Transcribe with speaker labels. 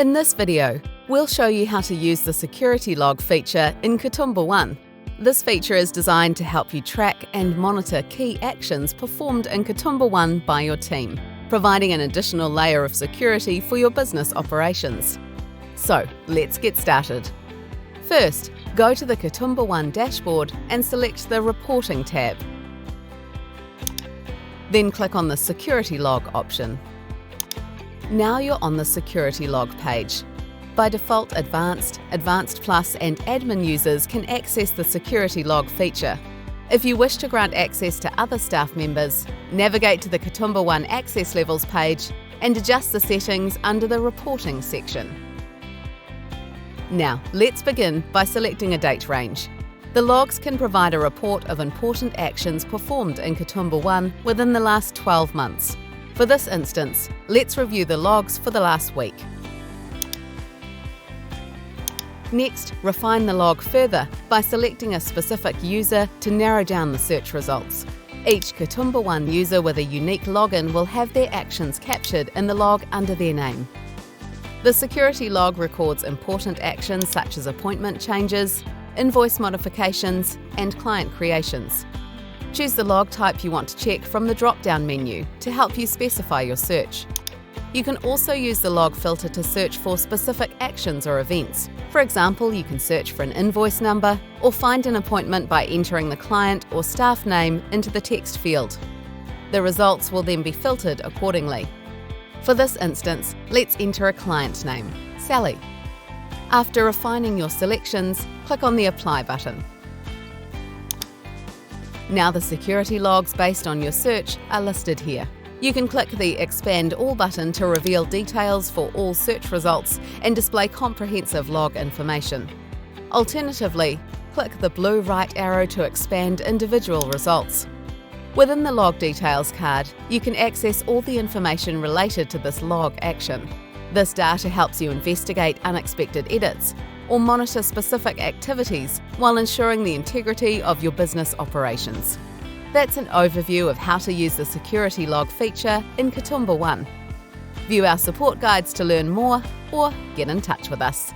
Speaker 1: In this video, we'll show you how to use the security log feature in Kitomba One. This feature is designed to help you track and monitor key actions performed in Kitomba One by your team, providing an additional layer of security for your business operations. So, let's get started. First, go to the Kitomba One dashboard and select the Reporting tab. Then click on the Security Log option. Now you're on the Security Log page. By default, Advanced, Advanced Plus and Admin users can access the Security Log feature. If you wish to grant access to other staff members, navigate to the Kitomba One Access Levels page and adjust the settings under the Reporting section. Now, let's begin by selecting a date range. The logs can provide a report of important actions performed in Kitomba One within the last 12 months. For this instance, let's review the logs for the last week. Next, refine the log further by selecting a specific user to narrow down the search results. Each Kitomba One user with a unique login will have their actions captured in the log under their name. The security log records important actions such as appointment changes, invoice modifications, and client creations. Choose the log type you want to check from the drop-down menu to help you specify your search. You can also use the log filter to search for specific actions or events. For example, you can search for an invoice number or find an appointment by entering the client or staff name into the text field. The results will then be filtered accordingly. For this instance, let's enter a client name, Sally. After refining your selections, click on the Apply button. Now the security logs based on your search are listed here. You can click the Expand All button to reveal details for all search results and display comprehensive log information. Alternatively, click the blue right arrow to expand individual results. Within the log details card, you can access all the information related to this log action. This data helps you investigate unexpected edits or monitor specific activities while ensuring the integrity of your business operations. That's an overview of how to use the security log feature in Kitomba One. View our support guides to learn more or get in touch with us.